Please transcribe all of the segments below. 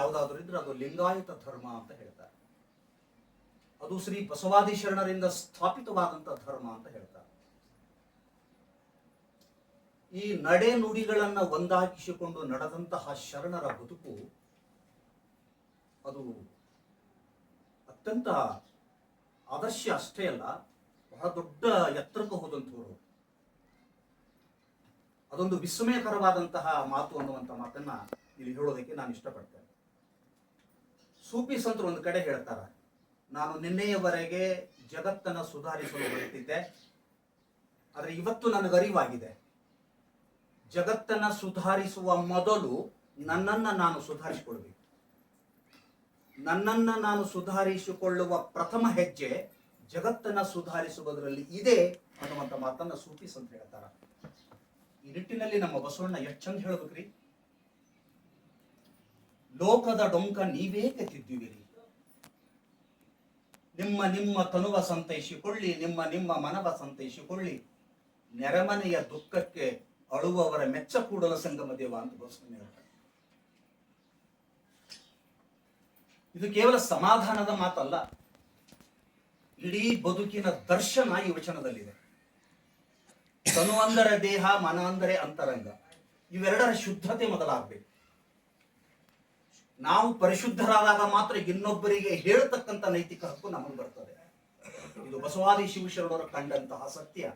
ಯಾವುದಾದ್ರೂ ಇದ್ರೆ ಅದು ಲಿಂಗಾಯತ ಧರ್ಮ ಅಂತ ಹೇಳ್ತಾರೆ. ಅದು ಶ್ರೀ ಬಸವಾದಿ ಶರಣರಿಂದ ಸ್ಥಾಪಿತವಾದಂಥ ಧರ್ಮ ಅಂತ ಹೇಳ್ತಾರೆ. ಈ ನಡೆ ನುಡಿಗಳನ್ನು ಒಂದಾಗಿಸಿಕೊಂಡು ನಡೆದಂತಹ ಶರಣರ ಬದುಕು ಅದು ಅತ್ಯಂತ ಆದರ್ಶ ಅಷ್ಟೇ ಅಲ್ಲ, ಬಹಳ ದೊಡ್ಡ ಎತ್ತರಕ್ಕೆ ಹೋದಂಥವರು. ಅದೊಂದು ವಿಸ್ಮಯಕರವಾದಂತಹ ಮಾತು ಅನ್ನುವಂಥ ಮಾತನ್ನ ಇಲ್ಲಿ ಹೇಳೋದಕ್ಕೆ ನಾನು ಇಷ್ಟಪಡ್ತೇನೆ. ಸೂಫಿ ಸಂತರು ಒಂದು ಕಡೆ ಹೇಳ್ತಾರೆ, ನಾನು ನಿನ್ನೆಯವರೆಗೆ ಜಗತ್ತನ್ನು ಸುಧಾರಿಸಲು ಹೊರಟಿದ್ದೆ, ಆದರೆ ಇವತ್ತು ನನಗರಿವಾಗಿದೆ, ಜಗತ್ತನ್ನು ಸುಧಾರಿಸುವ ಮೊದಲು ನನ್ನನ್ನು ನಾನು ಸುಧಾರಿಸಿಕೊಳ್ಬೇಕು. ನನ್ನನ್ನು ನಾನು ಸುಧಾರಿಸಿಕೊಳ್ಳುವ ಪ್ರಥಮ ಹೆಜ್ಜೆ ಜಗತ್ತನ್ನು ಸುಧಾರಿಸುವುದರಲ್ಲಿ ಇದೆ ಅನ್ನುವಂಥ ಮಾತನ್ನ ಸೂಫಿ ಸಂತ ಹೇಳ್ತಾರೆ. ಈ ನಿಟ್ಟಿನಲ್ಲಿ ನಮ್ಮ ಬಸವಣ್ಣ ಎಷ್ಟು ಚಂದ ಹೇಳ್ಬೇಕ್ರಿ, ಲೋಕದ ಡೊಂಕ ನೀವೇಕೆ ತಿದ್ದುವಿರಿ, ನಿಮ್ಮ ನಿಮ್ಮ ತನುವ ಸಂತೈಸಿಕೊಳ್ಳಿ, ನಿಮ್ಮ ನಿಮ್ಮ ಮನವ ಸಂತೈಸಿಕೊಳ್ಳಿ, ನೆರೆಮನೆಯ ದುಃಖಕ್ಕೆ ಅಳುವವರ ಮೆಚ್ಚ ಕೂಡಲ ಸಂಗಮ ದೇವ ಅಂತ ಬಸವಣ್ಣ ಹೇಳ್ತಾರೆ. ಇದು ಕೇವಲ ಸಮಾಧಾನದ ಮಾತಲ್ಲ, ಇಡೀ ಬದುಕಿನ ದರ್ಶನ ಈ ವಚನದಲ್ಲಿದೆ. ತನು ಅಂದರೆ ದೇಹ, ಮನ ಅಂದರೆ ಅಂತರಂಗ, ಇವೆರಡರ ಶುದ್ಧತೆ ಮೊದಲಾಗಬೇಕು. ನಾವು ಪರಿಶುದ್ಧರಾದಾಗ ಮಾತ್ರ ಇನ್ನೊಬ್ಬರಿಗೆ ಹೇಳ್ತಕ್ಕಂಥ ನೈತಿಕ ಹಕ್ಕು ನಮಗೆ ಬರ್ತದೆ. ಇದು ಬಸವಾದಿ ಶಿವಶರಣರು ಕಂಡಂತಹ ಸತ್ಯ.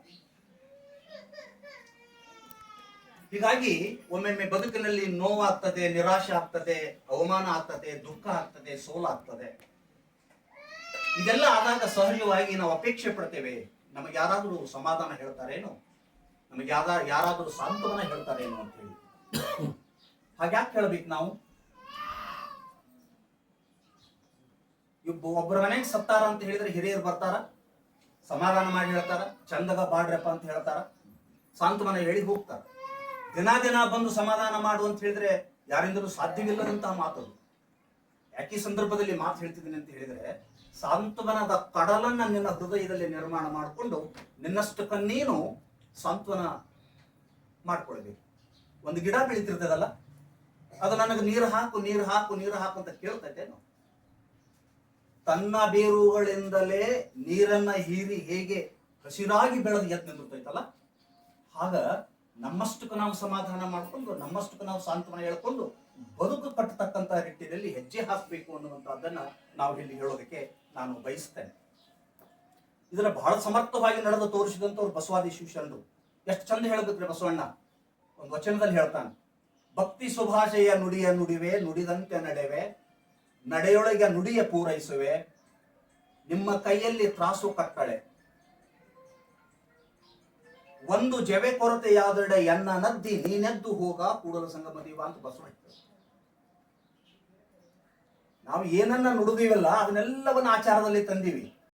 ಹೀಗಾಗಿ ಒಮ್ಮೊಮ್ಮೆ ಬದುಕಿನಲ್ಲಿ ನೋವಾಗ್ತದೆ, ನಿರಾಶೆ ಆಗ್ತದೆ, ಅವಮಾನ ಆಗ್ತದೆ, ದುಃಖ ಆಗ್ತದೆ, ಸೋಲಾಗ್ತದೆ. ಇದೆಲ್ಲ ಆದಾಗ ಸಹಜವಾಗಿ ನಾವು ಅಪೇಕ್ಷೆ ಪಡ್ತೇವೆ, ನಮಗೆ ಯಾರಾದರೂ ಸಮಾಧಾನ ಹೇಳ್ತಾರೇನು, ನಮಗೆ ಯಾರಾದರೂ ಸಾಂತ್ವನ ಹೇಳ್ತಾರೇನು ಅಂತ ಹೇಳಿ. ಹಾಗ್ಯಾಕೆ ಹೇಳ್ಬೇಕು ನಾವು? ಒಬ್ಬರ ಮನೆಗೆ ಸತ್ತಾರ ಅಂತ ಹೇಳಿದ್ರೆ ಹಿರಿಯರು ಬರ್ತಾರ, ಸಮಾಧಾನ ಮಾಡಿ ಹೇಳ್ತಾರ, ಚಂದಗ ಬಾಡ್ರಪ್ಪ ಅಂತ ಹೇಳ್ತಾರ, ಸಾಂತ್ವನ ಹೇಳಿ ಹೋಗ್ತಾರ. ದಿನ ಬಂದು ಸಮಾಧಾನ ಮಾಡು ಅಂತ ಹೇಳಿದ್ರೆ ಯಾರಿಂದಲೂ ಸಾಧ್ಯವಿಲ್ಲದಂತಹ ಮಾತದು. ಯಾಕೆ ಸಂದರ್ಭದಲ್ಲಿ ಮಾತು ಹೇಳ್ತಿದ್ದೀನಿ ಅಂತ ಹೇಳಿದ್ರೆ, ಸಾಂತ್ವನದ ಕಡಲನ್ನ ನಿನ್ನ ಹೃದಯದಲ್ಲಿ ನಿರ್ಮಾಣ ಮಾಡಿಕೊಂಡು ನಿನ್ನಷ್ಟಕ್ಕ ನೀನು ಸಾಂತ್ವನ ಮಾಡ್ಕೊಳ್ಬೇಕು. ಒಂದು ಗಿಡ ಬೆಳೀತಿರ್ತದಲ್ಲ, ಅದು ನನಗೆ ನೀರು ಹಾಕು ನೀರು ಹಾಕು ನೀರು ಹಾಕು ಅಂತ ಕೇಳ್ತೈತೇನು? ತನ್ನ ಬೇರುಗಳಿಂದಲೇ ನೀರನ್ನ ಹೀರಿ ಹೇಗೆ ಹಸಿರಾಗಿ ಬೆಳೆದು ಎದ್ದು ನಿಂತಿರ್ತೈತಲ್ಲ, ಆಗ ನಮ್ಮಷ್ಟಕ್ಕೆ ನಾವು ಸಮಾಧಾನ ಮಾಡಿಕೊಂಡು, ನಮ್ಮಷ್ಟಕ್ಕೆ ನಾವು ಸಾಂತ್ವನ ಹೇಳ್ಕೊಂಡು ಬದುಕು ಕಟ್ಟತಕ್ಕಂಥ ನಿಟ್ಟಿನಲ್ಲಿ ಹೆಜ್ಜೆ ಹಾಕಬೇಕು ಅನ್ನುವಂಥದ್ದನ್ನ ನಾವು ಇಲ್ಲಿ ಹೇಳೋದಕ್ಕೆ ನಾನು ಬಯಸ್ತೇನೆ. ಇದನ್ನ ಬಹಳ ಸಮರ್ಥವಾಗಿ ನಡೆದು ತೋರಿಸಿದಂಥವ್ರು ಬಸವಾದಿ ಶಿವಶರಣರು. ಎಷ್ಟು ಚಂದ ಹೇಳ್ಬೇಕ್ರಿ ಬಸವಣ್ಣ. ಒಂದು ವಚನದಲ್ಲಿ ಹೇಳ್ತಾನೆ, ಭಕ್ತಿ ಸುಭಾಷೆಯ ನುಡಿಯ ನುಡಿವೆ, ನುಡಿದಂತೆ ನಡೆವೆ, ನಡೆಯೊಳಗೆ ನುಡಿಯ ಪೂರೈಸುವೆ, ನಿಮ್ಮ ಕೈಯಲ್ಲಿ ತ್ರಾಸು ಕಟ್ಟಳೆ, ಒಂದು ಜವೆ ಕೊರತೆಯಾದಡೆ ಎನ್ನ ನದ್ದಿ ನೀನೆದ್ದು ಹೋಗ ಕೂಡಲ ಸಂಗಮ ದೇವ ಅಂತ ಬಸವಣ್ಣ. ನಾವು ಏನನ್ನ ನುಡಿದೀವಲ್ಲ ಅದನ್ನೆಲ್ಲವನ್ನ ಆಚಾರದಲ್ಲಿ ತಂದೀವಿ.